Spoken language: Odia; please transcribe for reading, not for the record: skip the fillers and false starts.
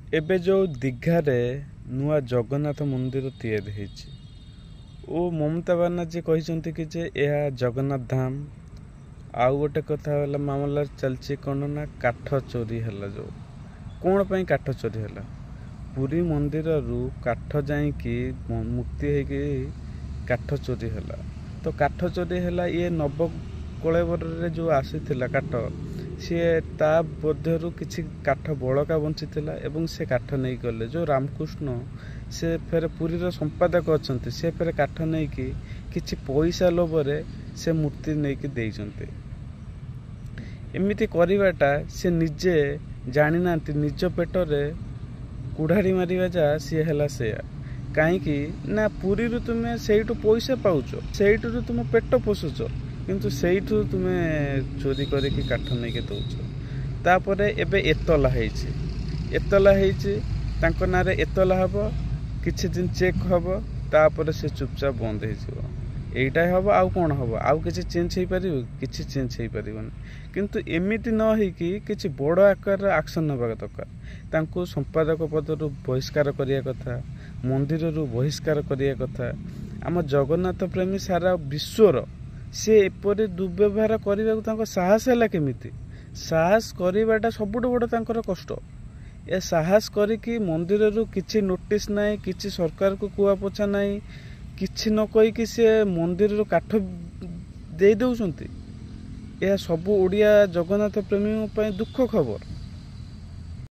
ଏବେ ଯେଉଁ ଦୀଘାରେ ନୂଆ ଜଗନ୍ନାଥ ମନ୍ଦିର ତିଆରି ହେଇଛି ଓ ମମତା ବାନାର୍ଜୀ କହିଛନ୍ତି କି ଯେ ଏହା ଜଗନ୍ନାଥ ଧାମ। ଆଉ ଗୋଟେ କଥା ହେଲା ମାମଲା ଚାଲିଛି କ'ଣ ନା କାଠ ଚୋରି ହେଲା। ଯେଉଁ କ'ଣ ପାଇଁ କାଠ ଚୋରି ହେଲା, ପୁରୀ ମନ୍ଦିରରୁ କାଠ ଯାଇକି ମୁକ୍ତି ହେଇକି କାଠ ଚୋରି ହେଲା। ତ କାଠ ଚୋରି ହେଲା, ଇଏ ନବକଳେବରରେ ଯେଉଁ ଆସିଥିଲା କାଠ, ସିଏ ତା ମଧ୍ୟରୁ କିଛି କାଠ ବଳକା ବଞ୍ଚିଥିଲା ଏବଂ ସେ କାଠ ନେଇ ଗଲେ। ଯେଉଁ ରାମକୃଷ୍ଣ ସେ ଫେରେ ପୁରୀର ସମ୍ପାଦକ ଅଛନ୍ତି, ସେ ଫେରେ କାଠ ନେଇକି କିଛି ପଇସା ଲୋଭରେ ସେ ମୂର୍ତ୍ତି ନେଇକି ଦେଇଛନ୍ତି। ଏମିତି କରିବାଟା ସେ ନିଜେ ଜାଣିନାହାନ୍ତି, ନିଜ ପେଟରେ କୁଢ଼ାଡ଼ି ମାରିବା ଯା ସିଏ ହେଲା ସେୟା। କାହିଁକି ନା ପୁରୀରୁ ତୁମେ ସେଇଠୁ ପଇସା ପାଉଛ, ସେଇଠୁରୁ ତୁମ ପେଟ ପୋଷୁଛ, କିନ୍ତୁ ସେଇଠୁ ତୁମେ ଚୋରି କରିକି କାଠ ନେଇକି ଦେଉଛ। ତାପରେ ଏବେ ଏତଲା ହେଇଛି, ତାଙ୍କ ନାଁରେ ଏତଲା ହେବ, କିଛି ଦିନ ଚେକ୍ ହେବ, ତାପରେ ସେ ଚୁପଚାପ ବନ୍ଦ ହେଇଯିବ। ଏଇଟା ହେବ, ଆଉ କ'ଣ ହେବ? ଆଉ କିଛି ଚେଞ୍ଜ ହେଇପାରିବ? କିଛି ଚେଞ୍ଜ ହେଇପାରିବନି। କିନ୍ତୁ ଏମିତି ନ ହେଇକି କିଛି ବଡ଼ ଆକାରର ଆକ୍ସନ୍ ନେବା ଦରକାର। ତାଙ୍କୁ ସମ୍ପାଦକ ପଦରୁ ବହିଷ୍କାର କରିବା କଥା, ମନ୍ଦିରରୁ ବହିଷ୍କାର କରିବା କଥା। ଆମ ଜଗନ୍ନାଥ ପ୍ରେମୀ ସାରା ବିଶ୍ୱର ସେ ଏପରି ଦୁର୍ବ୍ୟବହାର କରିବାକୁ ତାଙ୍କ ସାହସ ହେଲା କେମିତି? ସାହସ କରିବାଟା ସବୁଠୁ ବଡ଼ ତାଙ୍କର କଷ୍ଟ। ଏ ସାହସ କରିକି ମନ୍ଦିରରୁ କିଛି ନୋଟିସ୍ ନାହିଁ, କିଛି ସରକାରକୁ କୁଆପୋଛା ନାହିଁ, କିଛି ନ କହିକି ସେ ମନ୍ଦିରରୁ କାଠ ଦେଇ ଦେଉଛନ୍ତି। ଏହା ସବୁ ଓଡ଼ିଆ ଜଗନ୍ନାଥ ପ୍ରେମୀଙ୍କ ପାଇଁ ଦୁଃଖ ଖବର।